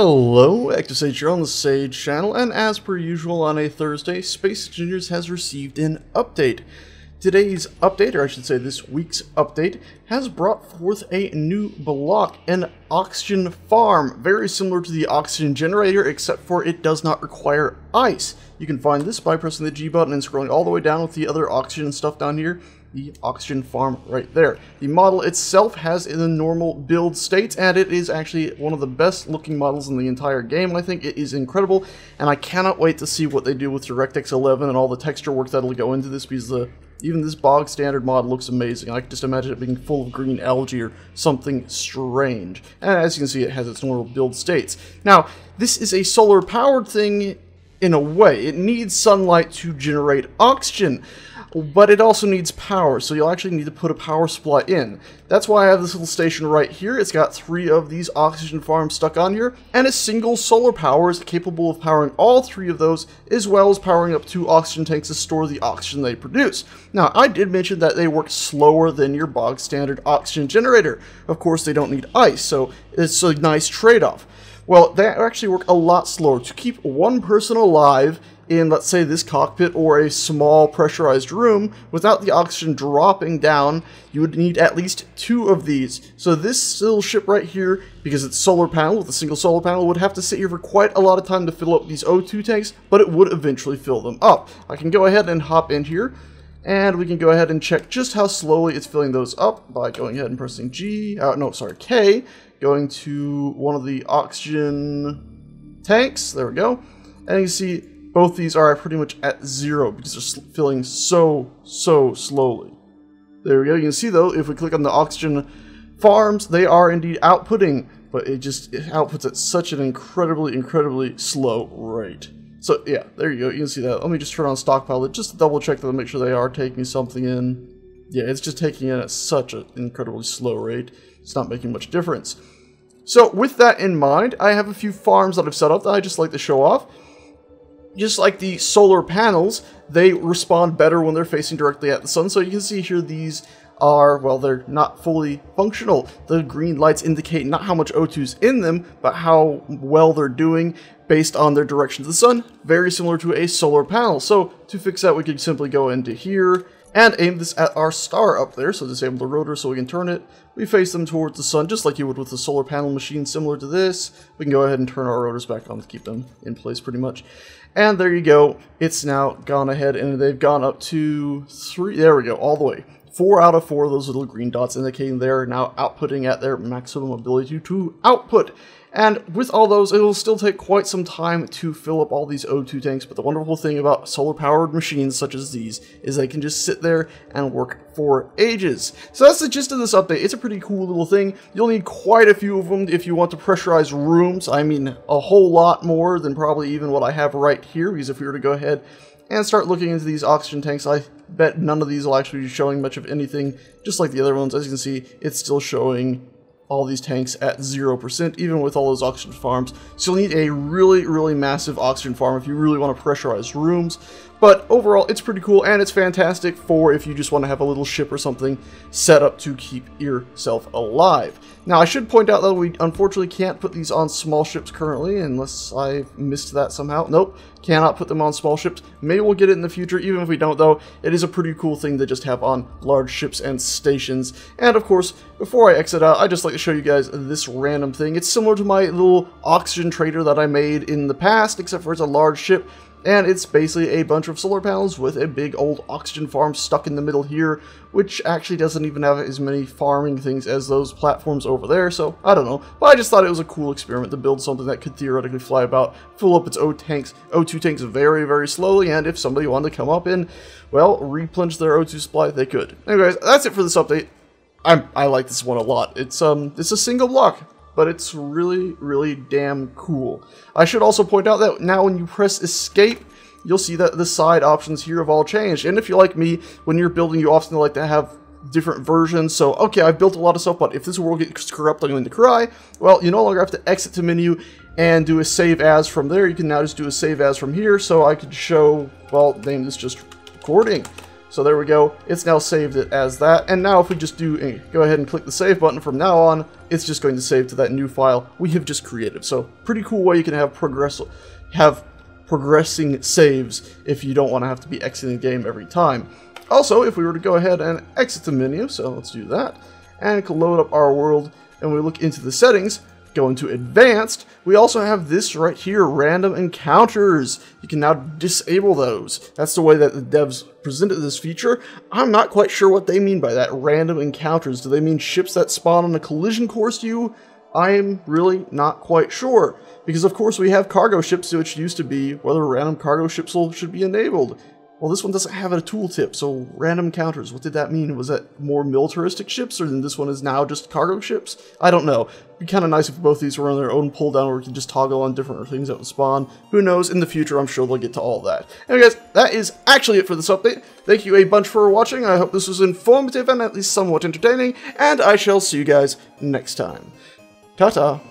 Hello, Active Sage here on the Sage channel, and as per usual on a Thursday, Space Engineers has received an update. Today's update, or I should say this week's update, has brought forth a new block, an oxygen farm, very similar to the oxygen generator, except for it does not require ice. You can find this by pressing the G button and scrolling all the way down with the other oxygen stuff down here. The oxygen farm right there. The model itself has in the normal build state, and it is actually one of the best looking models in the entire game. I think it is incredible, and I cannot wait to see what they do with DirectX 11 and all the texture work that'll go into this, because even this bog standard mod looks amazing. I can just imagine it being full of green algae or something strange. And as you can see, it has its normal build states. Now, this is a solar powered thing in a way. It needs sunlight to generate oxygen, but it also needs power, so you'll actually need to put a power supply in. That's why I have this little station right here. It's got 3 of these oxygen farms stuck on here, and a single solar power is capable of powering all 3 of those, as well as powering up 2 oxygen tanks to store the oxygen they produce. Now, I did mention that they work slower than your bog standard oxygen generator. Of course, they don't need ice, so it's a nice trade-off. Well, they actually work a lot slower. To keep one person alive in, let's say, this cockpit or a small pressurized room, without the oxygen dropping down, you would need at least 2 of these. So this little ship right here, because it's solar panel with a single solar panel, would have to sit here for quite a lot of time to fill up these O2 tanks, but it would eventually fill them up. I can go ahead and hop in here, and we can go ahead and check just how slowly it's filling those up by going ahead and pressing K, going to one of the oxygen tanks. There we go. And you can see both these are pretty much at 0 because they're filling so slowly. There we go. You can see though, if we click on the oxygen farms, they are indeed outputting, but it outputs at such an incredibly slow rate. So yeah, there you go. You can see that. Let me just turn on stockpile it just to double check that to make sure they are taking something in. Yeah, it's just taking in at such an incredibly slow rate. It's not making much difference. So with that in mind, I have a few farms that I've set up that I just like to show off. Just like the solar panels, they respond better when they're facing directly at the sun. So you can see here these are, well, they're not fully functional. The green lights indicate not how much O2's in them, but how well they're doing based on their direction to the sun. Very similar to a solar panel. So to fix that, we could simply go into here and aim this at our star up there, so disable the rotor so we can turn it. We face them towards the sun, just like you would with a solar panel machine similar to this. We can go ahead and turn our rotors back on to keep them in place pretty much. And there you go. It's now gone ahead and they've gone up to 3, there we go, all the way. 4 out of 4 of those little green dots indicating they're now outputting at their maximum ability to output. And with all those, it will still take quite some time to fill up all these O2 tanks, but the wonderful thing about solar-powered machines such as these is they can just sit there and work for ages. So that's the gist of this update. It's a pretty cool little thing. You'll need quite a few of them if you want to pressurize rooms. I mean, a whole lot more than probably even what I have right here, because if we were to go ahead and start looking into these oxygen tanks, I bet none of these will actually be showing much of anything, just like the other ones. As you can see, it's still showing all these tanks at 0%, even with all those oxygen farms. So you'll need a really massive oxygen farm if you really want to pressurize rooms. But overall, it's pretty cool, and it's fantastic for if you just want to have a little ship or something set up to keep yourself alive. Now, I should point out that we unfortunately can't put these on small ships currently, unless I missed that somehow. Nope, cannot put them on small ships. Maybe we'll get it in the future. Even if we don't, though, it is a pretty cool thing to just have on large ships and stations. And of course, before I exit out, I'd just like to show you guys this random thing. It's similar to my little oxygen trader that I made in the past, except for it's a large ship. And it's basically a bunch of solar panels with a big old oxygen farm stuck in the middle here, which actually doesn't even have as many farming things as those platforms over there, so I don't know. But I just thought it was a cool experiment to build something that could theoretically fly about, fill up its O2 tanks very slowly, and if somebody wanted to come up and, well, replenish their O2 supply, they could. Anyways, that's it for this update. I like this one a lot. It's a single block, but it's really damn cool. I should also point out that now when you press escape, you'll see that the side options here have all changed. And if you're like me, when you're building, you often like to have different versions. So, okay, I've built a lot of stuff, but if this world gets corrupt, I'm going to cry. Well, you no longer have to exit to menu and do a save as from there. You can now just do a save as from here. So I could show, well, name this just recording. So there we go, it's now saved it as that, and now if we just go ahead and click the save button from now on, it's just going to save to that new file we have just created. So pretty cool way you can have progressing saves if you don't want to have to be exiting the game every time. Also, if we were to go ahead and exit the menu, so let's do that, and load up our world, and we look into the settings, go into advanced, we also have this right here, random encounters. You can now disable those. That's the way that the devs presented this feature. I'm not quite sure what they mean by that, random encounters. Do they mean ships that spawn on a collision course to you? I'm really not quite sure. Because of course we have cargo ships, which used to be whether random cargo ships should be enabled. Well, this one doesn't have a tooltip, so random encounters, what did that mean? Was that more militaristic ships, or then this one is now just cargo ships? I don't know. It'd be kind of nice if both these were on their own pull down, where we can just toggle on different things that would spawn. Who knows, in the future I'm sure they'll get to all that. Anyway guys, that is actually it for this update. Thank you a bunch for watching, I hope this was informative and at least somewhat entertaining, and I shall see you guys next time. Ta-ta!